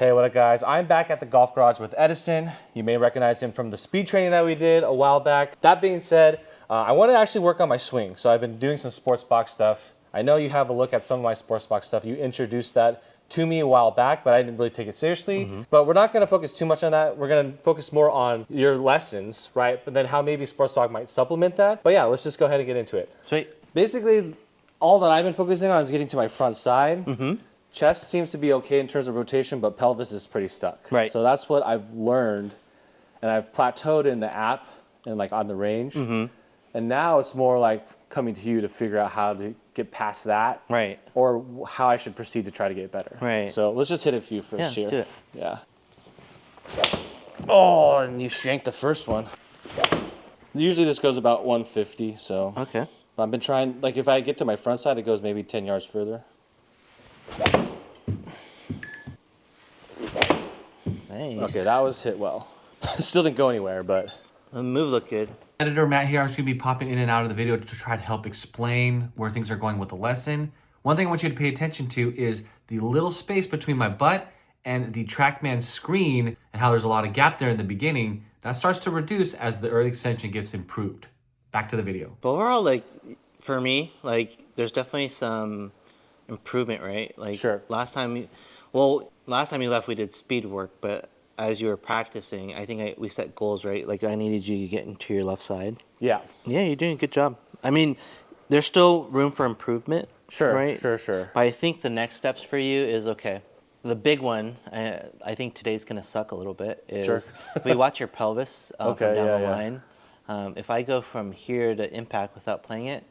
Hey, what up guys? I'm back at the golf garage with Edison. You may recognize him from the speed training that we did a while back. That being said, I want to actually work on my swing. So I've been doing some sports box stuff. I know you have a look at some of my sports box stuff. You introduced that to me a while back, but I didn't really take it seriously. But we're not going to focus too much on that. We're going to focus more on your lessons, right? But then how maybe sports talk might supplement that. But yeah, let's just go ahead and get into it. Sweet. Basically, all that I've been focusing on is getting to my front side. Chest seems to be okay in terms of rotation, but pelvis is pretty stuck. Right. So that's what I've learned, and I've plateaued in the app and like on the range. And now it's more like coming to you to figure out how to get past that. Right. Or how I should proceed to try to get better. Right. So let's just hit a few first here. Let's do Yeah. Oh, and you shanked the first one. Usually this goes about 150, so. Okay. I've been trying, like if I get to my front side, it goes maybe 10 yards further. Nice. Okay, that was hit well. Still didn't go anywhere, but. The move looked good. Editor Matt here. I'm just going to be popping in and out of the video to try to help explain where things are going with the lesson. One thing I want you to pay attention to is the little space between my butt and the TrackMan screen and how there's a lot of gap there in the beginning. That starts to reduce as the early extension gets improved. Back to the video. But overall, like, for me, like, there's definitely some improvement, right? Like, Sure. last time you left, we did speed work, but as you were practicing, I think we set goals, right? Like, I needed you to get into your left side. Yeah. Yeah, you're doing a good job. I mean, there's still room for improvement. Sure, right? sure. But I think the next steps for you is, okay, the big one, I think today's going to suck a little bit, is if we watch your pelvis from down the line. If I go from here to impact without playing it,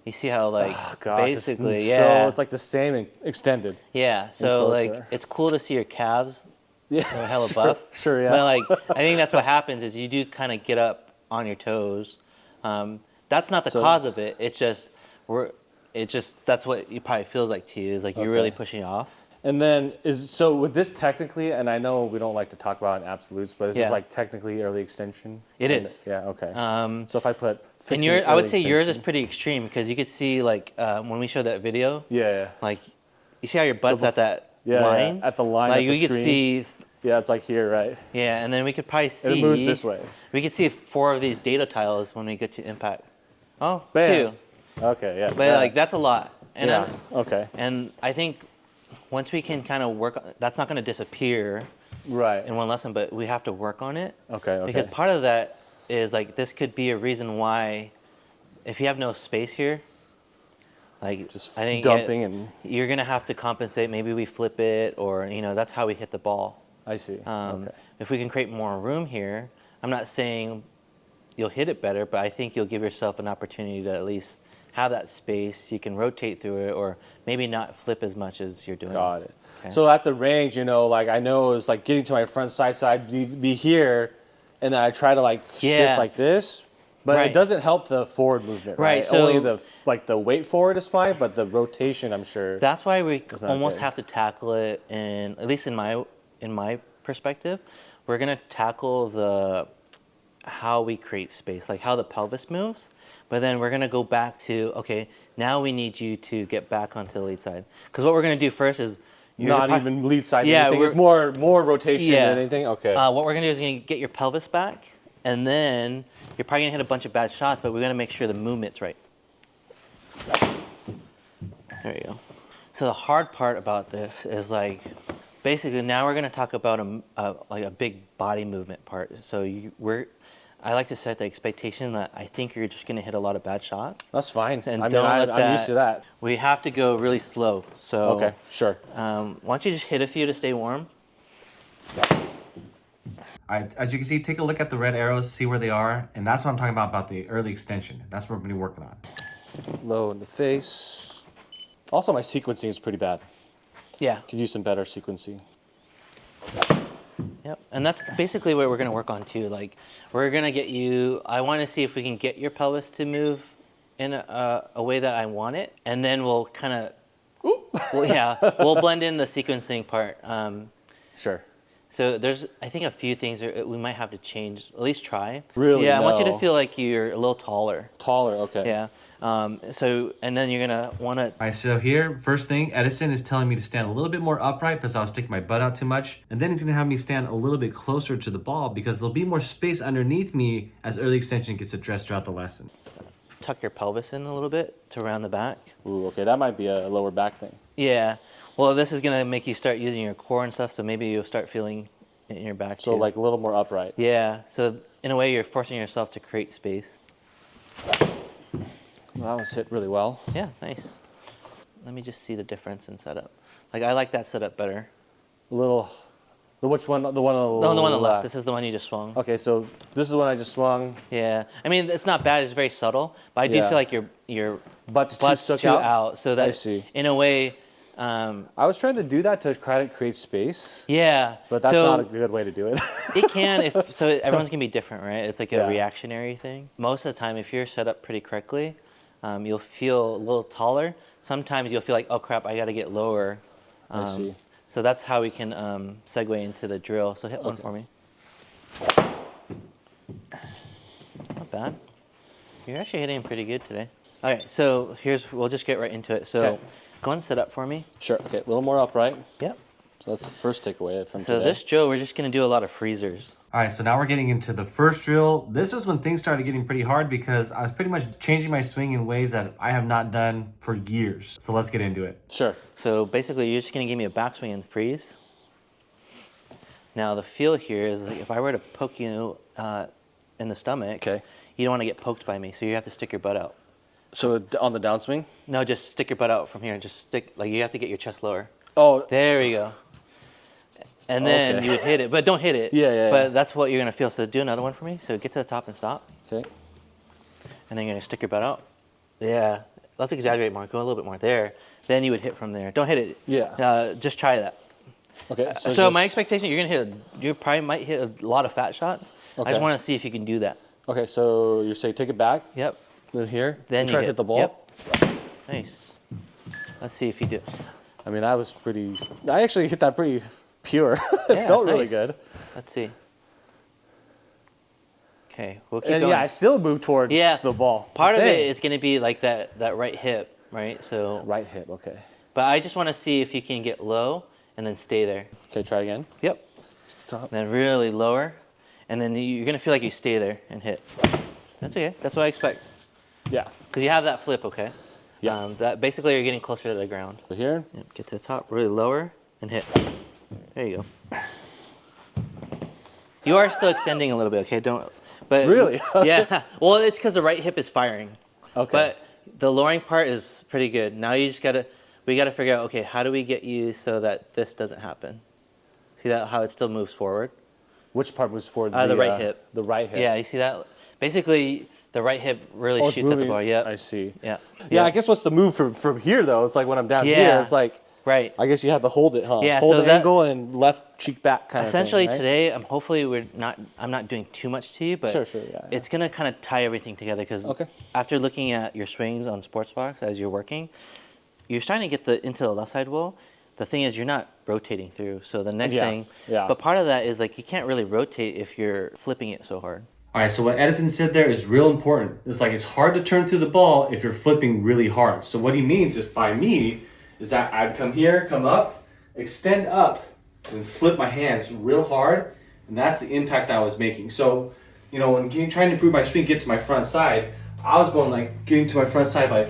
you see how, like, basically, So it's like the same and extended. Yeah, so, like, it's cool to see your calves hella buff. Sure, yeah. But, like, I think that's what happens is you do kind of get up on your toes. That's not the cause of it. It's just, that's what it probably feels like to you, is like you're really pushing off. And then, so with this technically, and I know we don't like to talk about in absolutes, but this is like technically early extension? It is. Yeah, okay. So if I put and I would say yours is pretty extreme, because you could see, like, when we showed that video, like, you see how your butt's at that line? At the line, like, at the you could see. Yeah, it's like here, right? Yeah, and then we could probably see. It moves this way. We could see 4 of these data tiles when we get to impact. Oh, Bam. 2. Okay, yeah. But like, that's a lot. And okay. And I think once we can kind of work on, that's not going to disappear in one lesson, but we have to work on it. Okay. Because part of that is, like, this could be a reason why, if you have no space here, like, just I think dumping and you're going to have to compensate. Maybe we flip it, or, you know, that's how we hit the ball. I see. If we can create more room here, I'm not saying you'll hit it better, but I think you'll give yourself an opportunity to at least have that space. You can rotate through it, or maybe not flip as much as you're doing. Got it. Okay. So at the range, you know, like I know it's like getting to my front side, so I'd be here, and then I try to like shift like this, but it doesn't help the forward movement, right? So only the weight forward is fine, but the rotation, I'm sure. That's why we almost have to tackle it, and at least in my perspective, we're gonna tackle how we create space, like how the pelvis moves. But then we're going to go back to, okay, now we need you to get back onto the lead side. Because what we're going to do first is... Not even lead side anything. It's more rotation than anything? Okay. What we're going to do is going to get your pelvis back. And then you're probably going to hit a bunch of bad shots, but we're going to make sure the movement's right. There you go. So the hard part about this is, like, basically now we're going to talk about like a big body movement part. So I like to set the expectation that I think you're just going to hit a lot of bad shots. That's fine. And I'm used to that. We have to go really slow. So okay, sure. Why don't you just hit a few to stay warm? All right, as you can see, take a look at the red arrows, see where they are, and that's what I'm talking about the early extension. That's what we're going to be working on. Low in the face. Also, my sequencing is pretty bad. Yeah. Could use some better sequencing. Yep, and that's basically what we're going to work on too. Like, we're going to get you, I want to see if we can get your pelvis to move in a way that I want it, and then we'll kind of, we'll blend in the sequencing part. Sure. So there's, I think, a few things that we might have to change. At least try. Really? Yeah, I want you to No. feel like you're a little taller. Taller, okay. Yeah. So and then you're gonna want to. All right, so here, first thing, Edison is telling me to stand a little bit more upright because I was sticking my butt out too much. And then he's gonna have me stand a little bit closer to the ball because there'll be more space underneath me as early extension gets addressed throughout the lesson. Tuck your pelvis in a little bit to round the back. Ooh, okay, that might be a lower back thing. Yeah. Well, this is gonna make you start using your core and stuff, so maybe you'll start feeling in your back So too. like a little more upright. Yeah. So in a way, you're forcing yourself to create space. Well, that was hit really well. Yeah. Nice. Let me just see the difference in setup. Like I like that setup better. A little, which one? The one on the No, the one on the left. This is the one you just swung. Okay, so this is the one I just swung. Yeah. I mean, it's not bad. It's very subtle, but I do Yeah. feel like your Butt's too butt's stuck too out? out. So that I see. in a way, I was trying to do that to try to create space, yeah. but that's so not a good way to do it. It can, if so. Everyone's gonna be different, right? It's like a Yeah. reactionary thing. Most of the time, if you're set up pretty correctly, you'll feel a little taller. Sometimes you'll feel like, oh crap, I got to get lower. I see. So that's how we can segue into the drill. So hit one Okay. for me. Not bad. You're actually hitting pretty good today. Okay, so we'll just get right into it. So Okay. go and sit up for me. Sure. Okay, a little more upright. Yep. So that's the first takeaway from So today. this drill, we're just gonna do a lot of freezers. All right, so now we're getting into the first drill. This is when things started getting pretty hard because I was pretty much changing my swing in ways that I have not done for years. So let's get into it. Sure. So basically, you're just gonna give me a backswing and freeze. Now the feel here is like if I were to poke you in the stomach, Okay. you don't want to get poked by me, so you have to stick your butt out. So on the downswing? No, just stick your butt out from here and just stick, like you have to get your chest lower. Oh, There we go. And then Okay. you would hit it, but don't hit it. Yeah. But that's what you're gonna feel. So do another one for me. So get to the top and stop. okay. And then you're gonna stick your butt out. Yeah. Let's exaggerate more. Go a little bit more there. Then you would hit from there. Don't hit it. Yeah. Just try that. Okay. So just- my expectation, you probably might hit a lot of fat shots. I Okay. just want to see if you can do that. Okay, so you say take it back. Yep. Then here. Then try you to hit the ball. Yep. Nice. Let's see if you do. I mean, that was pretty. I actually hit that pretty pure. It Yeah, felt it's really nice. good. Let's see. Okay, we'll keep And going. yeah, I still moved towards Yeah. the ball. Part of Dang. it is going to be like that right hip, right? So, Right hip. Okay. but I just want to see if you can get low and then stay there. Okay, try again. Yep. Stop. Then really lower, and then you're going to feel like you stay there and hit. That's okay. That's what I expect. Yeah. Because you have that flip, okay? Yeah. That basically you're getting closer to the ground. So here. Yep. Get to the top, really lower, and hit. There you go. You are still extending a little bit, okay? Don't. But Really? Yeah. Well, it's because the right hip is firing. Okay. But the lowering part is pretty good. Now you just we gotta figure out, okay, how do we get you so that this doesn't happen? See that how it still moves forward? Which part was for The right hip. The right hip. Yeah, you see that? Basically, the right hip really Oh, it's shoots at the moving. ball. Yeah. I see. Yeah. Yeah, I guess what's the move from here though? It's like when I'm down here, Yeah. it's like Right. I guess you have to hold it, huh? Yeah, Hold so the that- angle and left cheek back kind Essentially of thing. today, hopefully I'm not doing too much to you, but Sure, yeah. it's gonna kind of tie everything together because Okay. after looking at your swings on Sportsbox as you're working, you're starting to get into the left side wall. The thing is, you're not rotating through. So the next Yeah, thing, yeah. but part of that is like you can't really rotate if you're flipping it so hard. All right, so what Edison said there is real important. It's like it's hard to turn through the ball if you're flipping really hard. So what he means is by me is that I'd come here, come up, extend up, and flip my hands real hard, and that's the impact I was making. So, you know, when trying to improve my swing, get to my front side, I was going like getting to my front side by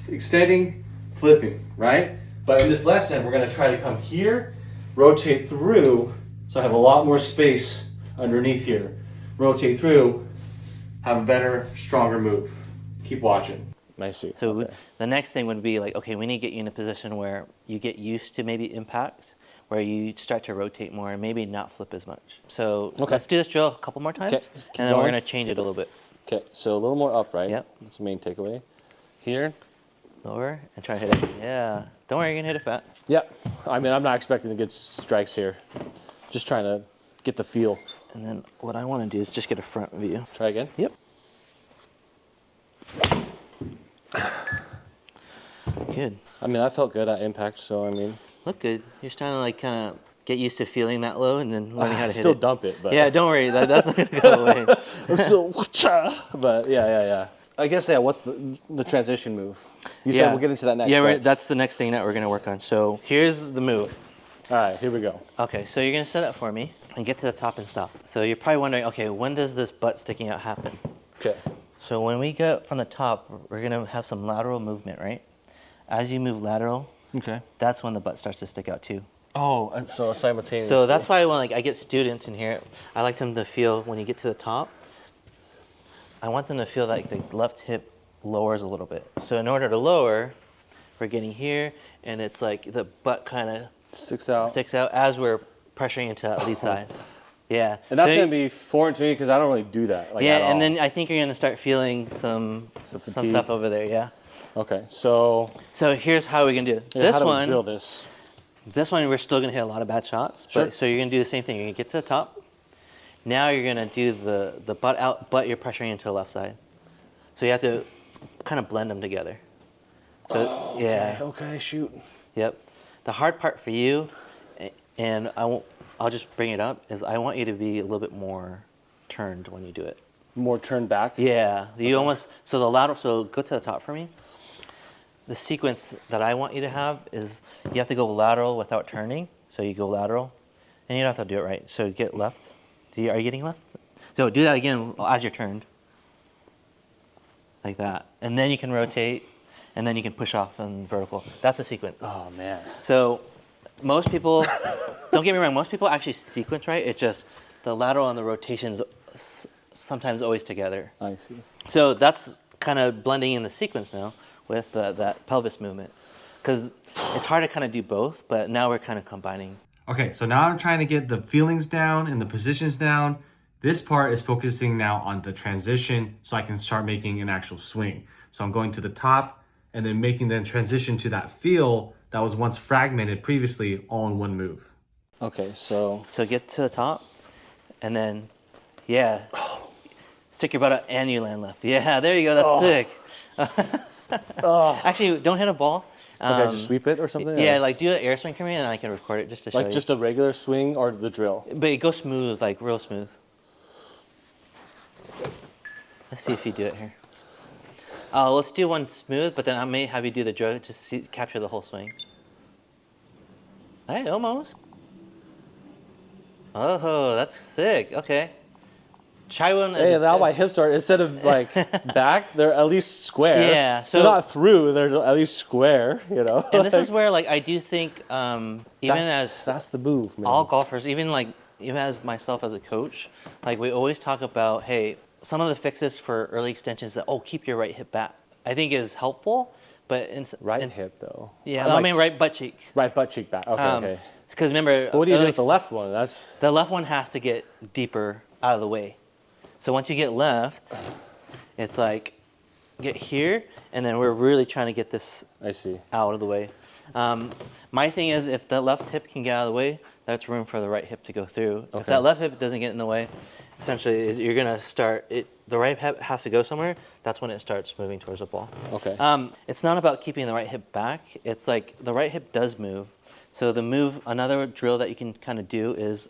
extending, flipping, right? But in this lesson, we're gonna try to come here, rotate through, so I have a lot more space underneath here. Rotate through, have a better, stronger move. Keep watching. I see. So Okay. the next thing would be like, okay, we need to get you in a position where you get used to maybe impact, where you start to rotate more and maybe not flip as much. So Okay. let's do this drill a couple more times, Okay, and keep then we're going. gonna change it a little bit. Okay, so a little more upright. Yep. That's the main takeaway. Here. Lower and try to hit it. Yeah. Don't worry, you're gonna hit it fat. Yep. I mean, I'm not expecting to get strikes here. Just trying to get the feel. And then what I want to do is just get a front view. Try again. Yep. Good. I mean, that felt good at impact, so I mean. Look good. You're just trying to like kind of get used to feeling that low and then learning how to hit Still it. dump it, but Yeah, don't worry. That's not going to go away. I'm still, but yeah. I guess what's the transition move? You said we'll get into that next. Yeah, but- that's the next thing that we're going to work on. So here's the move. All right, here we go. Okay, so you're going to set up for me and get to the top and stop. So you're probably wondering, okay, when does this butt sticking out happen? Okay. So when we get from the top, we're going to have some lateral movement, right? As you move lateral, Okay. that's when the butt starts to stick out too. Oh, and so simultaneously. So that's why when I get students in here, I like them to feel when you get to the top, I want them to feel like the left hip lowers a little bit. So in order to lower, we're getting here, and it's like the butt kind of sticks out as we're pressuring into that lead side. Yeah. And that's So- going to be foreign to me because I don't really do that. Like, yeah, at and all. then I think you're going to start feeling some fatigue. stuff over there, yeah. Okay, so So here's how we're going to do it. how do we drill this? This one, we're still going to hit a lot of bad shots. Sure. But, so you're going to do the same thing. You're going to get to the top. Now you're going to do the butt out, but you're pressuring into the left side. So you have to kind of blend them together. So yeah. Okay, shoot. Yep. The hard part for you, and I'll just bring it up, is I want you to be a little bit more turned when you do it. More turn back? Yeah. You almost, so the lateral, so go to the top for me. The sequence that I want you to have is you have to go lateral without turning. So you go lateral, and you don't have to do it right. So get left. Are you getting left? So do that again as you're turned. Like that. And then you can rotate, and then you can push off and vertical. That's a sequence. Oh, man. So most people, don't get me wrong, most people actually sequence right. It's just the lateral and the rotations sometimes always together. I see. So that's kind of blending in the sequence now with that pelvis movement. Because it's hard to kind of do both, but now we're kind of combining. Okay, so now I'm trying to get the feelings down and the positions down. This part is focusing now on the transition so I can start making an actual swing. So I'm going to the top and then making the transition to that feel that was once fragmented previously all in one move. Okay, so So get to the top, and then, yeah, stick your butt out and you land left. Yeah, there you go, that's sick. Actually, don't hit a ball. okay, just sweep it or something? Yeah, or? like do an air swing for me, and I can record it just to show Like you. just a regular swing or the drill? But it goes smooth, like real smooth. Let's see if you do it here. Let's do one smooth, but then I may have you do the drill to capture the whole swing. Hey, almost. Oh, that's sick. Okay. Try one. Hey, now my hips are, instead of like back, they're at least square. Yeah, so- they're not through, they're at least square, you know? And this is where, like, I do think, even that's the move, man. all golfers, even as myself as a coach, like we always talk about, hey, some of the fixes for early extensions that, keep your right hip back, I think is helpful, but Right hip though. yeah, I'm I like mean right butt cheek. Right butt cheek back. Okay, okay. Because remember, But what do you do early with the left one? That's The left one has to get deeper out of the way. So once you get left, it's like get here, and then we're really trying to get this I see. out of the way. My thing is, if the left hip can get out of the way, that's room for the right hip to go through. If Okay. that left hip doesn't get in the way, essentially you're gonna start it. The right hip has to go somewhere. That's when it starts moving towards the ball. Okay. It's not about keeping the right hip back. It's like the right hip does move. So the move, another drill that you can kind of do is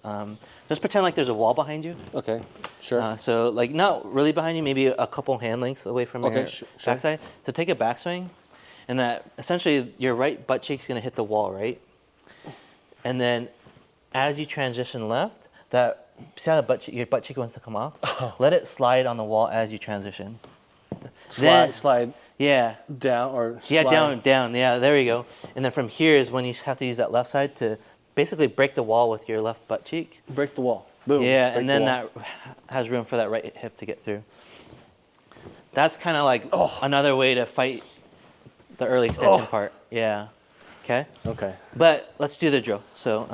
just pretend like there's a wall behind you. Okay, sure. So like not really behind you, maybe a couple hand lengths away from Okay, your sure. backside. So take a backswing, and that essentially your right butt cheek's gonna hit the wall, right? And then as you transition left, see how your butt cheek wants to come off? Let it slide on the wall as you transition. Slide Yeah. down or Yeah, slide. down. Yeah, there you go. And then from here is when you have to use that left side to basically break the wall with your left butt cheek. Break the wall. Boom. Yeah, Break and the then wall. that has room for that right hip to get through. That's kind of like another way to fight the early extension part. Yeah. Okay. Okay. But let's do the drill. So,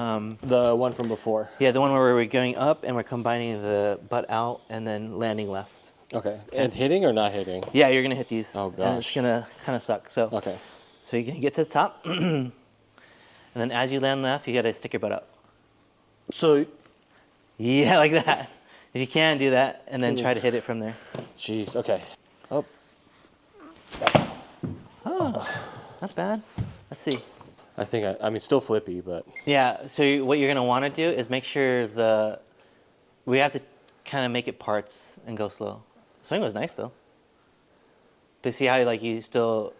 The one from before. yeah, the one where we're going up and we're combining the butt out and then landing left. Okay. And hitting or not hitting? Yeah, you're gonna hit these. Oh, And it's gosh. gonna kind of suck. So, Okay. so you're gonna get to the top, and then as you land left, you gotta stick your butt up. So, Yeah, like that. If you can, do that, and then try to hit it from there. jeez. Okay. Up. Oh, not bad. Let's see. I mean, still flippy, but Yeah. So what you're gonna want to do is make sure we have to kind of make it parts and go slow. Swing was nice though. But see how like you're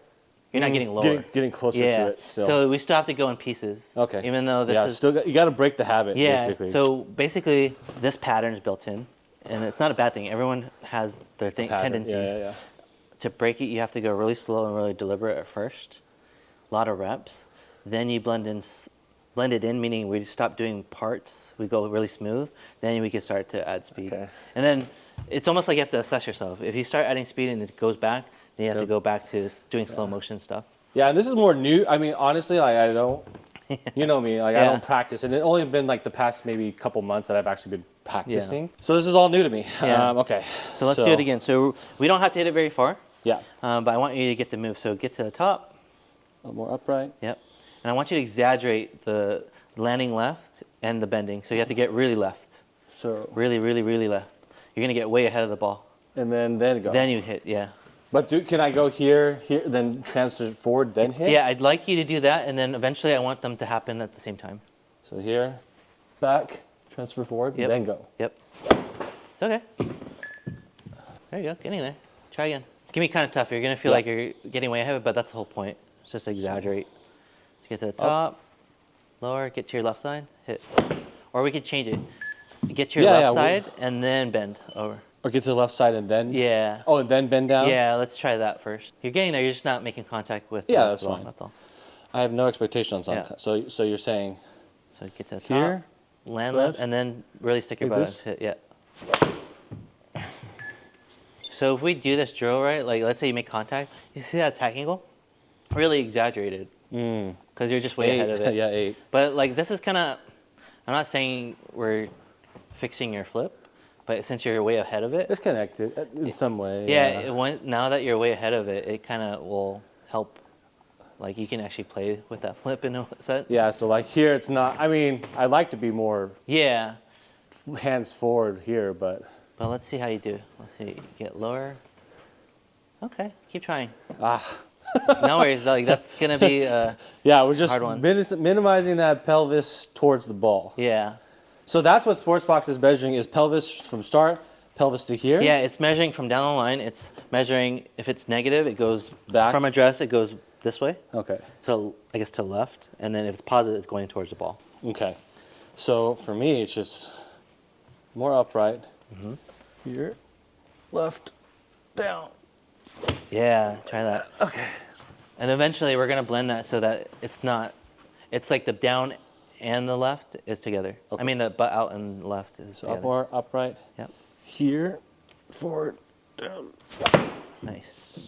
not getting lower. getting closer Yeah. to it still. So we still have to go in pieces. Okay. Even though this yeah, is you got to break the habit. yeah. Basically. So basically, this pattern is built in, and it's not a bad thing. Everyone has their Pattern. tendencies. Yeah. To break it, you have to go really slow and really deliberate at first. A lot of reps. Then you blend it in, meaning we stop doing parts. We go really smooth. Then we can start to add speed. Okay. And then it's almost like you have to assess yourself. If you start adding speed and it goes back, then you have to go back to doing slow motion stuff. Yeah, and this is more new. I mean, honestly, like I don't, you know me, like I don't practice, and it only been like the past maybe couple months that I've actually been practicing. So this is all new to me. Yeah. Okay. So let's do it again. So we don't have to hit it very far. Yeah. But I want you to get the move. So get to the top. A little more upright. Yep. And I want you to exaggerate the landing left and the bending. So you have to get really left. So. Really, really, really left. You're going to get way ahead of the ball. And then go. Then you hit, yeah. But can I go here, then transfer forward, then hit? Yeah, I'd like you to do that, and then eventually I want them to happen at the same time. So here, back, transfer forward, then go. Yep. It's okay. There you go, getting there. Try again. It's going to be kind of tough. You're going to feel like you're getting way ahead of it, but that's the whole point. It's just exaggerate. Get to the top, lower, get to your left side, hit. Or we could change it. Get to your left side, and then bend over. Or get to the left side and then? Yeah. Oh, and then bend down? Yeah, let's try that first. You're getting there, you're just not making contact with that's the ball, fine. that's all. I have no expectations on So you're saying So get to the top, here, land left, and then really stick your butt out to hit. Yeah. So if we do this drill right, like let's say you make contact, you see that attack angle? Really exaggerated. Because you're just way ahead of it. Yeah, 8. But like this is kind of, I'm not saying we're fixing your flip, but since you're way ahead of it. It's connected in some way. Yeah, now that you're way ahead of it, it kind of will help. Like you can actually play with that flip in a sense. Yeah, so like here it's not, I mean, I like to be more hands forward here, but. But let's see how you do. Let's see, get lower. Okay, keep trying. No worries, like that's gonna be we're just hard one. minimizing that pelvis towards the ball. Yeah. So that's what Sports Box is measuring, is pelvis from start, pelvis to here? Yeah, it's measuring from down the line. It's measuring, if it's negative, it goes back. From address, it goes this way. Okay. So I guess to the left. And then if it's positive, it's going towards the ball. Okay. So for me, it's just more upright. Here, left, down. Yeah, try that. Okay. And eventually we're going to blend that so that it's like the down and the left is together. Okay. I mean the butt out and left is So together. up more upright. Yep. Here, forward, down. Nice.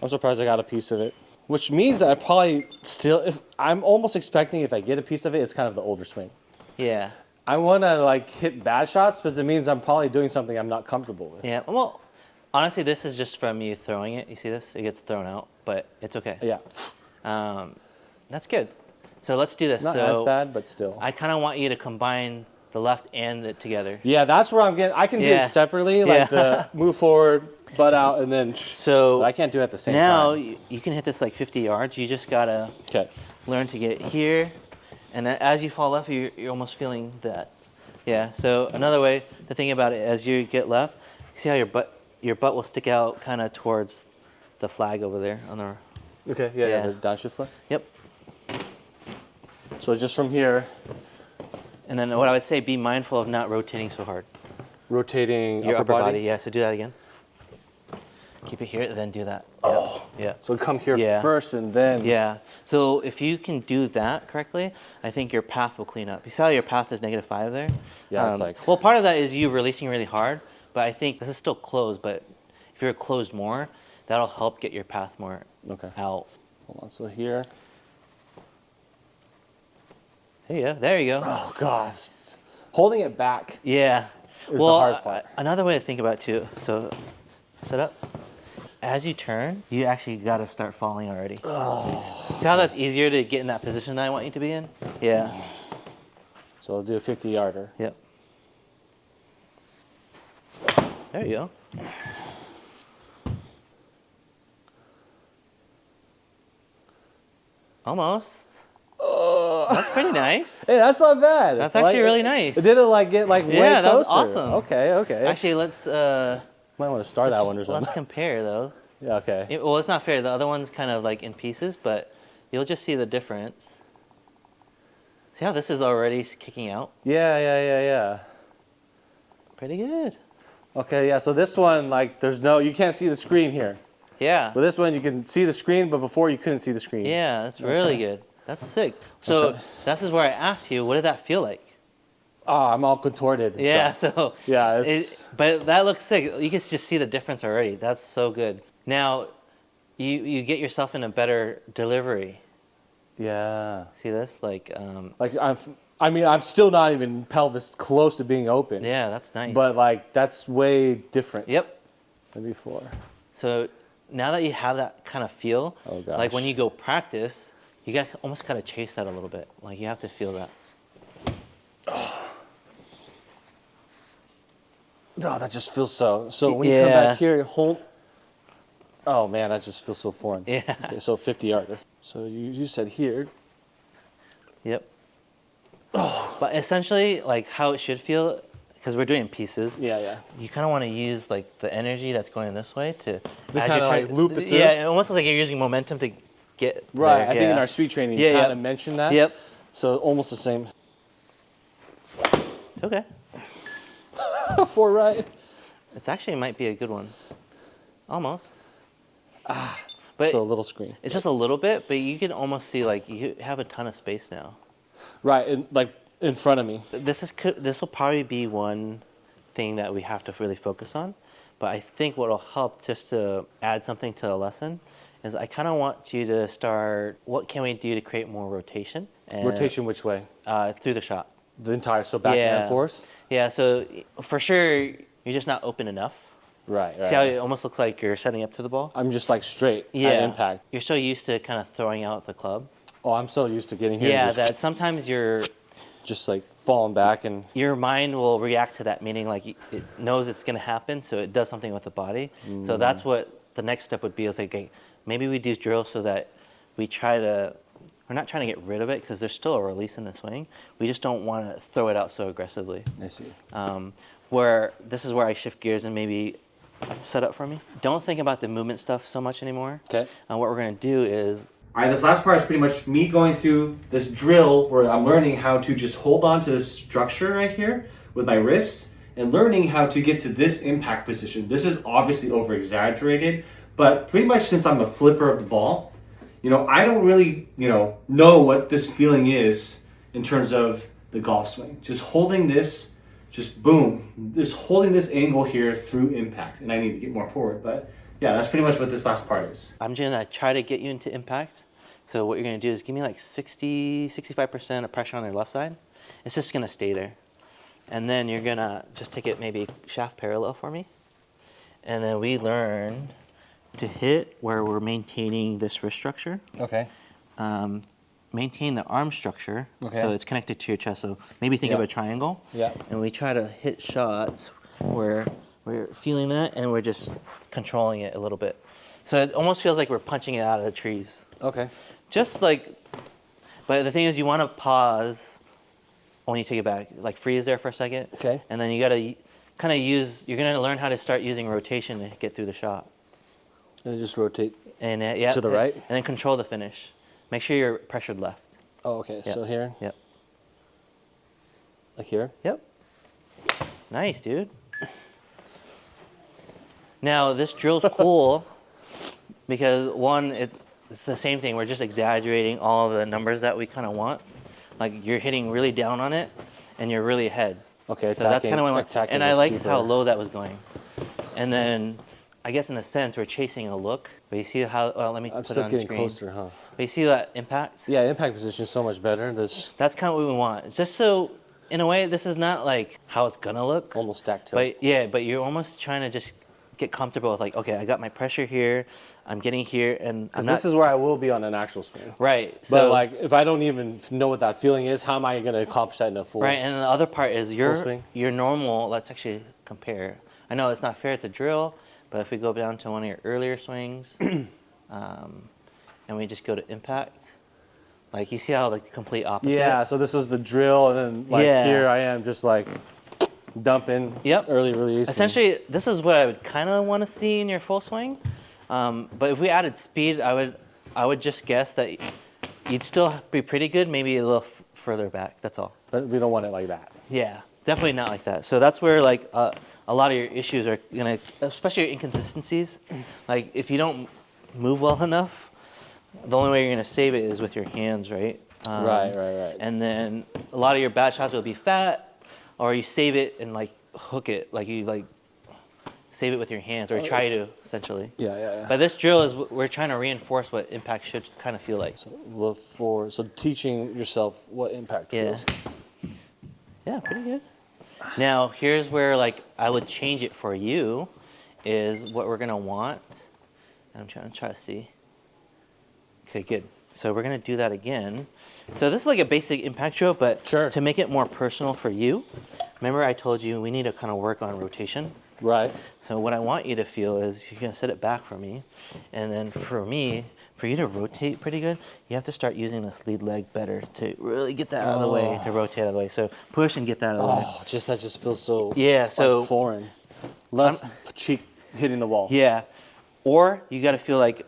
I'm surprised I got a piece of it. Which means that I probably still, I'm almost expecting if I get a piece of it, it's kind of the older swing. Yeah. I want to like hit bad shots because it means I'm probably doing something I'm not comfortable with. Yeah. Well, honestly, this is just from you throwing it. You see this? It gets thrown out, but it's okay. Yeah. That's good. So let's do this. Not as bad, but still. I kind of want you to combine the left and it together. Yeah, that's where I'm getting. I can do it separately, like the move forward, butt out, and then. So I can't do it at the same time. Now you can hit this like 50 yards. You just gotta learn to get here, and then as you fall left, you're almost feeling that. Yeah. So another way to think about it, as you get left, see how your butt will stick out kind of towards the flag over there on the. Okay. Yeah. The downshift foot. Yep. So just from here. And then what I would say, be mindful of not rotating so hard. Rotating your upper body. Yeah, so do that again. Keep it here, then do that. Oh. Yeah. So come here first and then. Yeah. So if you can do that correctly, I think your path will clean up. You saw your path is -5 there? Yeah, it's like. Well, part of that is you releasing really hard, but I think this is still closed, but if you're closed more, that'll help get your path more out. Hold on, so here. There you go. Oh, gosh. Holding it back. Yeah. Is the hard part. Another way to think about it too, so set up. As you turn, you actually got to start falling already. Oh. See how that's easier to get in that position that I want you to be in? Yeah. So I'll do a 50-yarder. Yep. There you go. Almost. That's pretty nice. Hey, that's not bad. That's actually really nice. It didn't like get like way closer. Yeah, that was awesome. Okay, okay. Actually, let's Might want to start that one or something. let's compare though. Yeah, okay. Well, it's not fair. The other one's kind of like in pieces, but you'll just see the difference. See how this is already kicking out? Yeah. Pretty good. Okay, yeah. So this one, like, you can't see the screen here. Yeah. But this one, you can see the screen, but before you couldn't see the screen. Yeah, that's really good. That's sick. So this is where I asked you, what did that feel like? Oh, I'm all contorted. And Yeah, stuff. so Yeah, but that looks sick. You can just see the difference already. That's so good. Now, you get yourself in a better delivery. Yeah. See this? Like I'm still not even pelvis close to being open. yeah, that's nice. But like that's way different. Yep. Than before. So now that you have that kind of feel, Oh gosh. like when you go practice, you got almost got to chase that a little bit. Like you have to feel that. Oh, that just feels so. So when you come back here, hold. Oh man, that just feels so foreign. Yeah. Okay, so 50 yarder. So you said here. Yep. Oh. But essentially, like how it should feel, because we're doing pieces. Yeah. You kind of want to use like the energy that's going this way to kind of like loop it through. Yeah, it almost like you're using momentum to get Right. there. I think in our speed training, you kind of mentioned that. Yep. So almost the same. It's okay. 4 right. It's actually might be a good one. Almost. But so a little screen. It's just a little bit, but you can almost see like you have a ton of space now. Right, like in front of me. This will probably be one thing that we have to really focus on. But I think what will help just to add something to the lesson is I kind of want you to start. What can we do to create more rotation? And, rotation which way? Through the shot. The entire, so back and forth? Yeah, so for sure you're just not open enough. Right. See how it almost looks like you're setting up to the ball? I'm just like straight at impact. You're so used to kind of throwing out the club. Oh, I'm so used to getting here. Yeah, that sometimes you're just like falling back and your mind will react to that, meaning like it knows it's going to happen, so it does something with the body. So that's what the next step would be. Is like, okay, maybe we do drills so that we're not trying to get rid of it because there's still a release in the swing. We just don't want to throw it out so aggressively. I see. Where this is where I shift gears and maybe set up for me. Don't think about the movement stuff so much anymore. Okay. What we're going to do is. All right, this last part is pretty much me going through this drill where I'm learning how to just hold on to this structure right here with my wrists and learning how to get to this impact position. This is obviously over exaggerated, but pretty much since I'm a flipper of the ball, I don't really, know what this feeling is in terms of the golf swing. Just holding this, just boom, just holding this angle here through impact. And I need to get more forward, but yeah, that's pretty much what this last part is. I'm gonna try to get you into impact. So what you're gonna do is give me like 65% of pressure on your left side. It's just gonna stay there. And then you're gonna just take it maybe shaft parallel for me. And then we learn to hit where we're maintaining this wrist structure. Okay. Maintain the arm structure. Okay. So it's connected to your chest. So maybe think of a triangle. Yeah. And we try to hit shots where we're feeling that and we're just controlling it a little bit. So it almost feels like we're punching it out of the trees. Okay. Just like, but the thing is you want to pause when you take it back. Like freeze there for a second. Okay. And then you got to kind of you're going to learn how to start using rotation to get through the shot. And just rotate And to the right? And then control the finish. Make sure you're pressured left. Oh, okay. Yep. So here? Yep. Like here? Yep. Nice, dude. Now, this drill's cool because, one, it's the same thing. We're just exaggerating all the numbers that we kind of want. Like, you're hitting really down on it, and you're really ahead. Okay, so that's kind of what and I like how low that was going. And then, I guess in a sense, we're chasing a look. But you see how, let me put it on screen. I'm still getting closer, huh? But you see that impact? Yeah, impact position is so much better. That's kind of what we want. It's just so, in a way, this is not like how it's going to look. Almost stacked tilt. But you're almost trying to just get comfortable with like, okay, I got my pressure here, I'm getting here, and this is where I will be on an actual swing. Right. But So like, if I don't even know what that feeling is, how am I going to accomplish that in a full? Right, and the other part is swing? your normal. Let's actually compare. I know it's not fair; it's a drill, but if we go down to one of your earlier swings, and we just go to impact, Like you see how like the complete opposite. Yeah, so this is the drill, and then like Yeah. here I am just like dumping Yep. early release. Essentially, this is what I would kind of want to see in your full swing. But if we added speed, I would just guess that you'd still be pretty good, maybe a little further back. That's all. But we don't want it like that. Yeah, definitely not like that. So that's where like a lot of your issues are gonna, especially your inconsistencies. Like if you don't move well enough, the only way you're gonna save it is with your hands, right? Right. And then a lot of your bad shots will be fat, or you save it and like hook it, like you like save it with your hands, or try to essentially. Yeah. But this drill is we're trying to reinforce what impact should kind of feel like. So teaching yourself what impact Yeah. feels. Yeah, pretty good. Now here's where like I would change it for you, is what we're gonna want. I'm trying to see. Okay, good. So we're gonna do that again. So this is like a basic impact drill, but Sure. to make it more personal for you, remember I told you we need to kind of work on rotation. Right. So what I want you to feel is you're gonna set it back for me, and then for me, for you to rotate pretty good, you have to start using this lead leg better to really get that out of the way, to rotate out of the way. So push and get that out of the way. Oh, that just feels so Yeah, so like foreign. Left cheek hitting the wall. yeah, or you got to feel like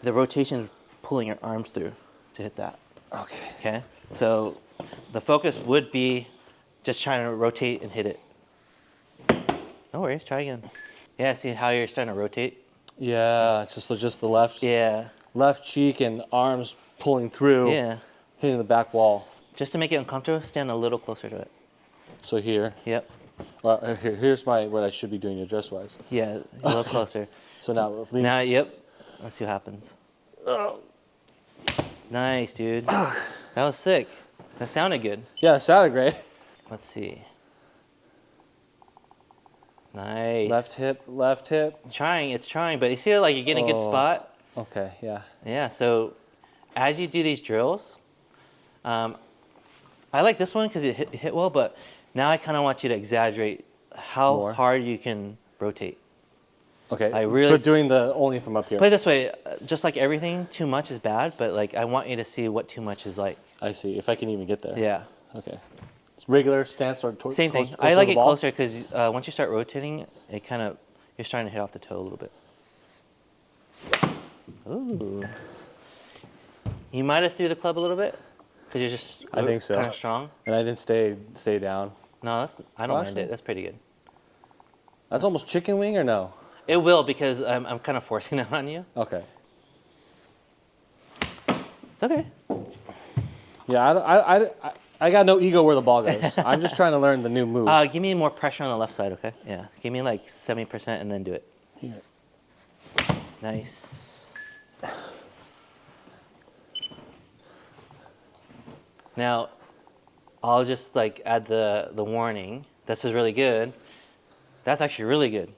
the rotation is pulling your arms through to hit that. Okay. Okay, so the focus would be just trying to rotate and hit it. No worries, try again. Yeah, see how you're starting to rotate? Yeah, just the left. Yeah, Left cheek and arms pulling through. yeah. Hitting the back wall. Just to make it uncomfortable, stand a little closer to it. So here. Yep. Well, here's what I should be doing address wise. Yeah, a little closer. So now Now, yep. Let's see what happens. Nice, dude. That was sick. That sounded good. Yeah, it sounded great. Let's see. Nice. Left hip. It's trying, but you see like you're getting a good spot? Okay, yeah. Yeah, so as you do these drills, I like this one because it hit well, but now I kind of want you to exaggerate how hard you can rotate. Okay. But doing the only from up here. Play it this way, just like everything, too much is bad, but like I want you to see what too much is like. I see. If I can even get there. Yeah. Okay. It's regular stance or Same thing. closer I to like the it ball? closer because once you start rotating, it kind of, you're starting to hit off the toe a little bit. Ooh. You might have threw the club a little bit because you're just I think so. kind of strong. And I didn't stay down. No, I don't mind actually- it. That's pretty good. That's almost chicken wing or no? It will because I'm kind of forcing that on you. Okay. It's okay. Yeah, I got no ego where the ball goes. I'm just trying to learn the new moves. Give me more pressure on the left side, okay? Yeah. Give me like 70% and then do it. Here. Nice. Now, I'll just like add the warning. This is really good. That's actually really good.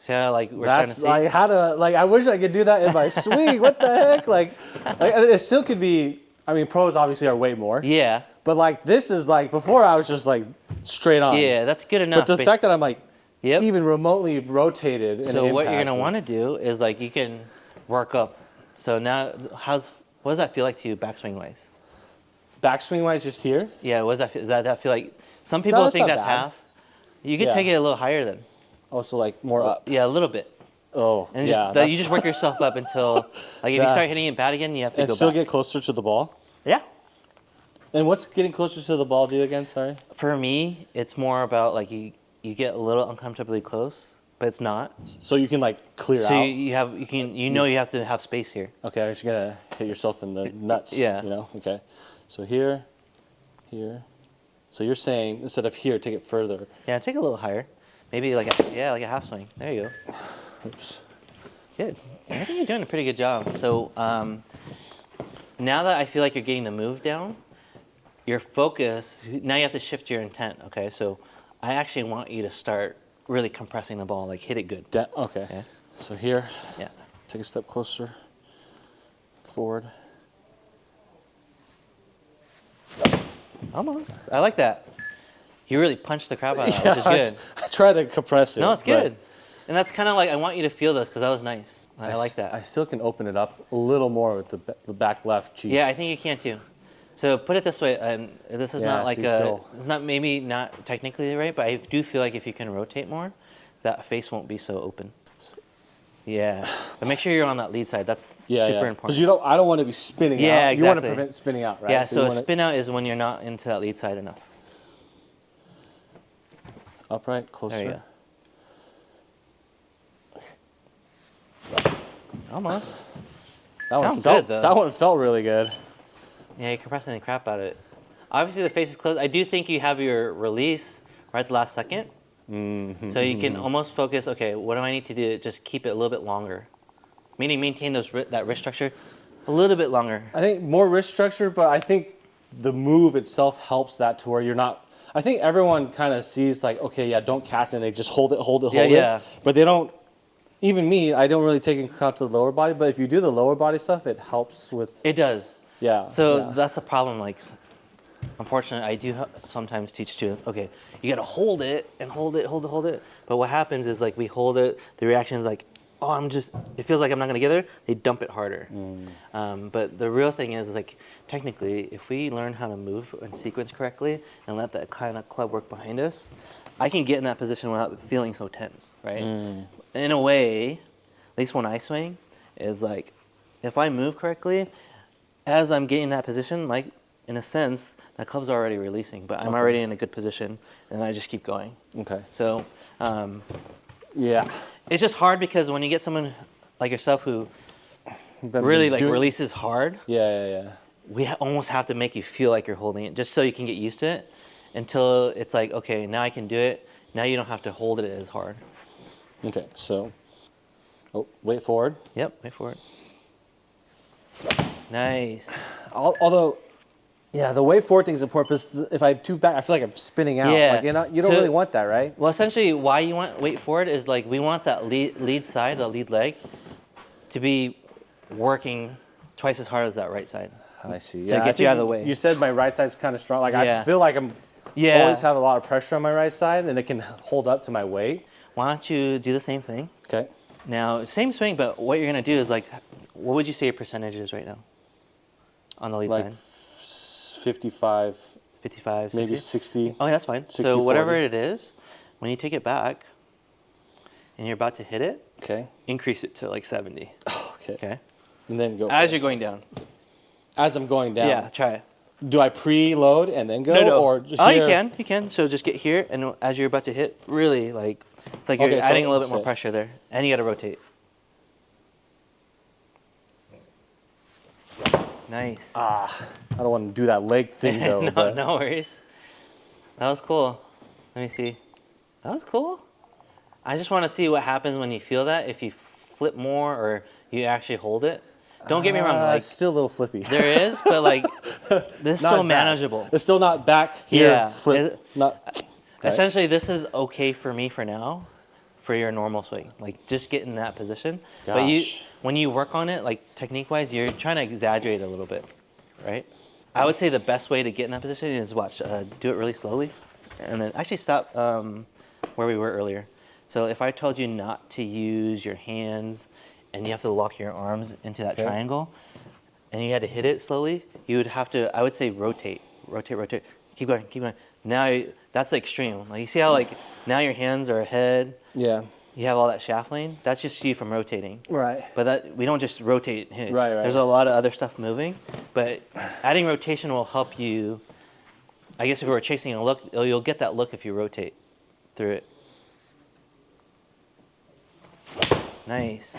See how like we're That's starting to see? I wish I could do that in my swing. What the heck? Like it still could be. I mean, pros obviously are way more. Yeah. But like this is like before I was just like straight on. Yeah, that's good enough. But the fact that I'm like Yep. even remotely rotated. In So an what you're impact gonna want to is- do is like you can work up. So now, what does that feel like to you backswing wise? Backswing wise, just here. Yeah, what does that feel like? Some people that's think not that's bad. half. You could Yeah. take it a little higher then. Also like more up. Yeah, a little bit. Oh, And yeah. just you just work yourself up until like if you That- start hitting it bad again, you have to and go still back. get closer to the ball. Yeah. And what's getting closer to the ball do again? Sorry. For me, it's more about like you get a little uncomfortably close, but it's not. So you can like clear So out. you have to have space here. Okay, you're just gonna hit yourself in the nuts. Yeah. You know. Okay. So here. So you're saying instead of here, take it further. Yeah, take it a little higher. Maybe like a half swing. There you go. Oops. Good. I think you're doing a pretty good job. So now that I feel like you're getting the move down, your focus, now you have to shift your intent, okay? So I actually want you to start really compressing the ball, like hit it good. Okay. Yeah. So here, Yeah. take a step closer. Forward. Almost. I like that. You really punched the crap out of it, Yeah, which is good. I try to compress it. No, it's but good. And that's kind of like, I want you to feel this because that was nice. I like that. I still can open it up a little more with the back left cheek. Yeah, I think you can too. So put it this way, this is Yeah, not like see, still. it's not maybe not technically right, but I do feel like if you can rotate more, that face won't be so open. Yeah, but make sure you're on that lead side. That's super important. Because I don't want to be spinning out. Yeah, You want to exactly. prevent spinning out, right? Yeah, so so you a want spin out is when you're not into that lead side enough. upright, closer. There you go. Almost. Sounds good, though. That one felt really good. Yeah, you're compressing the crap out of it. Obviously, the face is closed. I do think you have your release right at the last second. So you can almost focus, okay, what do I need to do to just keep it a little bit longer? Meaning maintain that wrist structure a little bit longer. I think more wrist structure, but I think the move itself helps that to where you're not. I think everyone kind of sees like, okay, yeah, don't cast it. And they just hold it. Yeah. But they don't. Even me, I don't really take into account to the lower body. But if you do the lower body stuff, it helps with. It does. Yeah. So that's the problem. Like, unfortunately, I do sometimes teach students, okay, you got to hold it and hold it. But what happens is like we hold it. The reaction is like, oh, it feels like I'm not going to get there. They dump it harder. But the real thing is like, technically, if we learn how to move and sequence correctly and let that kind of club work behind us, I can get in that position without feeling so tense, right? In a way, at least when I swing, is like, if I move correctly, as I'm getting that position, like in a sense, that club's already releasing, but I'm already in a good position, and I just keep going. Okay. So, yeah. it's just hard because when you get someone like yourself who really like releases hard, we almost have to make you feel like you're holding it, just so you can get used to it, until it's like, okay, now I can do it. Now you don't have to hold it as hard. Okay, so, weight forward. Yep, wait for it. Nice. Although, yeah, the weight forward thing is important because if I too back, I feel like I'm spinning out. Yeah. Like, you don't really want that, right? Well, essentially, why you want weight forward is like we want that lead side, the lead leg, to be working twice as hard as that right side. I see. So it gets you out of the way. You said my right side's kind of strong. Like Yeah. I feel like I'm Yeah. always have a lot of pressure on my right side, and it can hold up to my weight. Why don't you do the same thing? Okay. Now, same swing, but what you're going to do is like, what would you say your percentage is right now on the lead Like side? 55, 55, maybe 60? 60. Oh, yeah, that's fine. 60, So whatever 40. it is, when you take it back and you're about to hit it, Okay. increase it to like 70. Okay. Okay? And then go. As you're going down. As I'm going down. Yeah, try it. Do I preload and then go, No. or just oh, here? you can. So just get here, and as you're about to hit, really like, it's like you're Okay, so- adding a little bit more so- pressure there, and you got to rotate. Nice. I don't want to do that leg thing though. no, but no worries. That was cool. Let me see. That was cool. I just want to see what happens when you feel that. If you flip more or you actually hold it. Don't get me wrong. Like it's still a little flippy. there is, but like this is Not still as bad. manageable. It's still not back here. Yeah. Flip. Not. Essentially, this is okay for me for now, for your normal swing. Like just get in that position. But Gosh. when you work on it, like technique-wise, you're trying to exaggerate a little bit, right? I would say the best way to get in that position is do it really slowly, and then actually stop where we were earlier. So if I told you not to use your hands and you have to lock your arms into that triangle, and you had to hit it slowly, you would have to, I would say rotate. Keep going. Now that's the extreme. Like you see how like now your hands are ahead, Yeah. you have all that shaft lane, that's just you from rotating. Right. But that we don't just rotate and hit. Right. There's a lot of other stuff moving, but adding rotation will help you. I guess if we were chasing a look, you'll get that look if you rotate through it. Nice.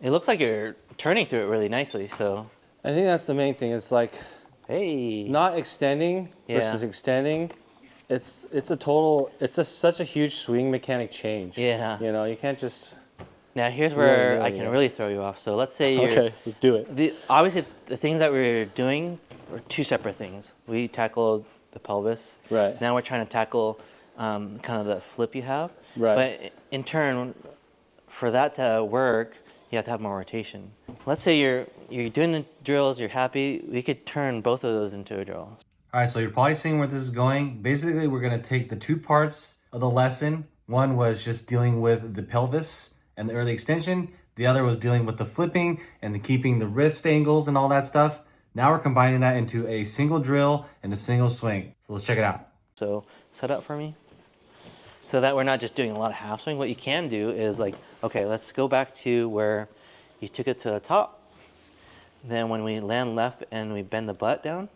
It looks like you're turning through it really nicely, so. I think that's the main thing. It's like Hey. not extending versus extending. It's such a huge swing mechanic change. Yeah. You know, you can't just. Now here's where Really, I can really throw you off. So let's say you're. Okay, let's do it. Obviously, the things that we're doing are two separate things. We tackled the pelvis. Right. Now we're trying to tackle kind of the flip you have. Right. But in turn, for that to work, you have to have more rotation. Let's say you're doing the drills, you're happy. We could turn both of those into a drill. All right, so you're probably seeing where this is going. Basically, we're going to take the two parts of the lesson. One was just dealing with the pelvis and the early extension. The other was dealing with the flipping and the keeping the wrist angles and all that stuff. Now we're combining that into a single drill and a single swing. So let's check it out. So set up for me. So that we're not just doing a lot of half swing. What you can do is like, okay, let's go back to where you took it to the top. Then when we land left and we bend the butt down,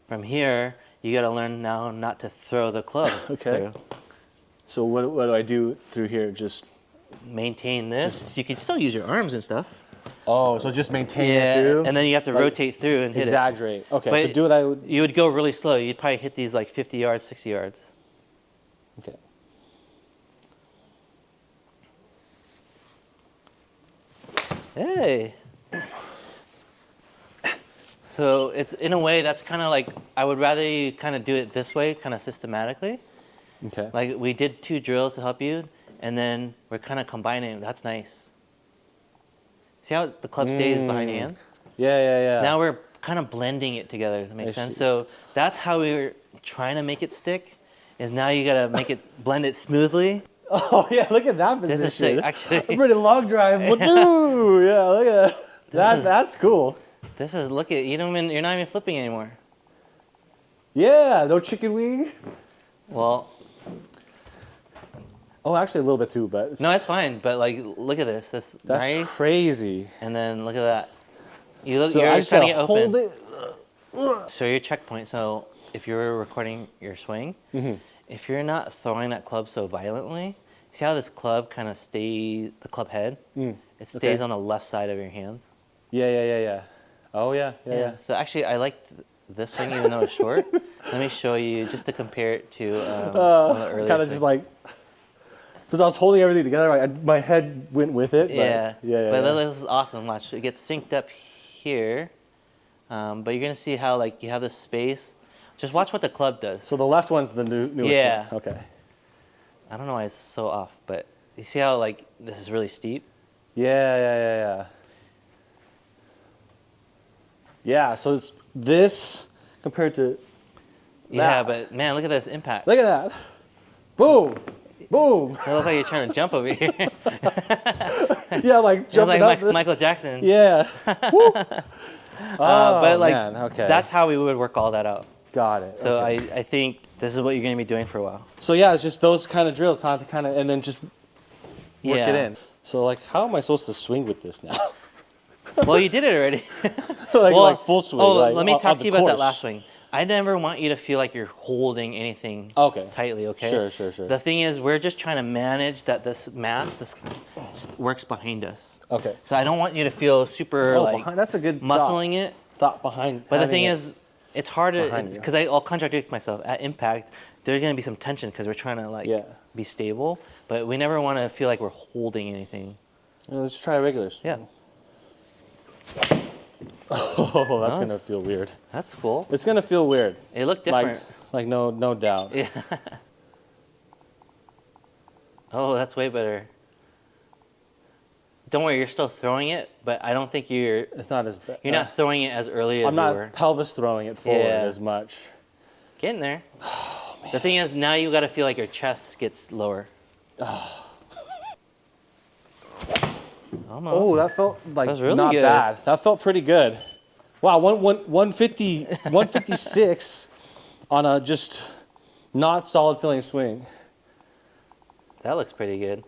from here, you got to learn now not to throw the club. Okay. So what do I do through here? Just maintain this. You can still use your arms and stuff. Oh, so just maintain it through? And then you have to rotate through and hit exaggerate. it. Okay, But so do what I would. You would go really slow. You'd probably hit these like 50 yards, 60 yards. Okay. Hey. So it's in a way that's kind of like, I would rather you kind of do it this way, kind of systematically. Okay. Like we did 2 drills to help you, and then we're kind of combining. That's nice. See how the club stays behind your hands? Yeah. Now we're kind of blending it together. Does that make sense? see. So that's how we were trying to make it stick. Is now you gotta make it blend it smoothly. Oh yeah, look at that position. This is sick, actually. A pretty long drive. Woo! Yeah, look at that. That's cool. This is look at you're not even flipping anymore. Yeah, no chicken wing. Well, Oh, actually a little bit too, but no, it's fine. But like, look at this. That's nice. crazy. And then look at that. You look. So You're I just trying to gotta get open. hold it. So your checkpoint. So if you're recording your swing, if you're not throwing that club so violently, see how this club kind of stays, the club head, it stays on the left side of your hands. Yeah. Oh yeah. So actually, I like this swing even though it's short. Let me show you just to compare it to one of the earlier Kind of just like, because I was holding everything together, my head went with it. But yeah. yeah. This is awesome. Watch, it gets synced up here, but you're gonna see how like you have this space. Just watch what the club does. So the left one's the newest Yeah. one. Okay. I don't know why it's so off, but you see how like this is really steep? Yeah. Yeah, so it's this compared to Yeah, that. but man, look at this impact. Look at that. Boom. Boom. It looks like you're trying to jump over here. Yeah, like It's jumping like up. Michael Jackson. Yeah. Woo. But like man, okay. that's how we would work all that out. Got it. So okay. I think this is what you're gonna be doing for a while. So yeah, it's just those kind of drills, huh? To kind of, and then just work it in. So like, how am I supposed to swing with this now? Well, you did it already. like full swing. Oh, like, let me talk on to you the about that course. last swing. I never want you to feel like you're holding anything tightly, okay? Sure. The thing is, we're just trying to manage that this works behind us. Okay. So I don't want you to feel super that's a good muscling it. thought behind. But the thing is, it's hard behind because I'll contradict myself. At impact, there's going to be some tension because we're trying to be stable, but we never want to feel like we're holding anything. Let's try regulars. Yeah. Oh, that's gonna feel weird. That's cool. It's gonna feel weird. It looked different. Like no doubt. Yeah. Oh, that's way better. Don't worry, you're still throwing it, but I don't think you're. It's not as bad. You're not throwing it as early as I'm you not were. pelvis throwing it forward as much. Getting there. The thing is, now you got to feel like your chest gets lower. Almost. Oh, that felt like That was really not good. bad. That felt pretty good. Wow, 150, 156 on a just not solid feeling swing. That looks pretty good.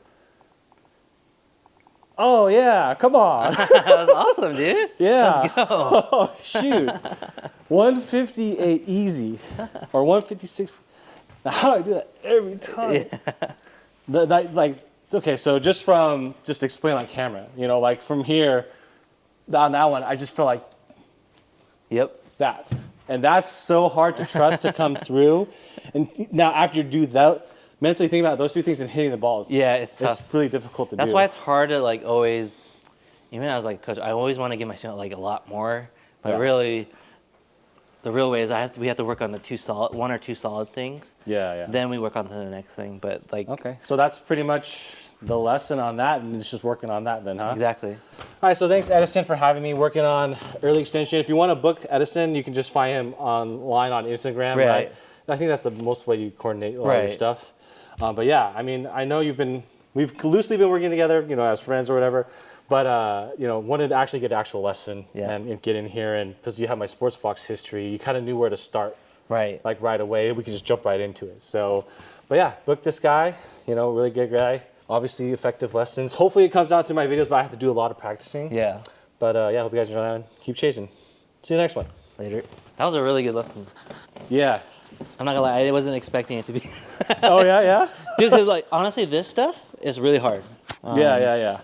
Oh yeah, come on. That was awesome, dude. Yeah. Let's go. Oh shoot. 158 easy, or 156. Now, how do I do that every time? Yeah. Okay, so just explain on camera. Like from here, on that one, I just feel like Yep. that, and that's so hard to trust to come through. And now after you do that, mentally think about those two things and hitting the balls. Yeah, it's tough. It's really difficult to do. That's why it's hard to like always. Even as like coach, I always want to give myself like a lot more, but really, the real way is we have to work on the one or two solid things. Yeah. Then we work on to the next thing. But like. Okay, so that's pretty much the lesson on that, and it's just working on that then, huh? Exactly. All right, so thanks Edison for having me working on early extension. If you want to book Edison, you can just find him online on Instagram. Right. I think that's the most way you coordinate a lot of your stuff. But yeah, I mean, I know we've loosely been working together, as friends or whatever. But you know, wanted to actually get an actual lesson Yeah. and get in here, and because you have my sports box history, you kind of knew where to start. Right. Like right away, we could just jump right into it. So, but yeah, booked this guy. You know, really good guy. Obviously, effective lessons. Hopefully, it comes out through my videos, but I have to do a lot of practicing. Yeah. But yeah, hope you guys enjoy that. Keep chasing. See you next one. Later. That was a really good lesson. Yeah. I'm not gonna lie, I wasn't expecting it to be. Oh yeah, yeah. Dude, because like honestly, this stuff is really hard. Yeah.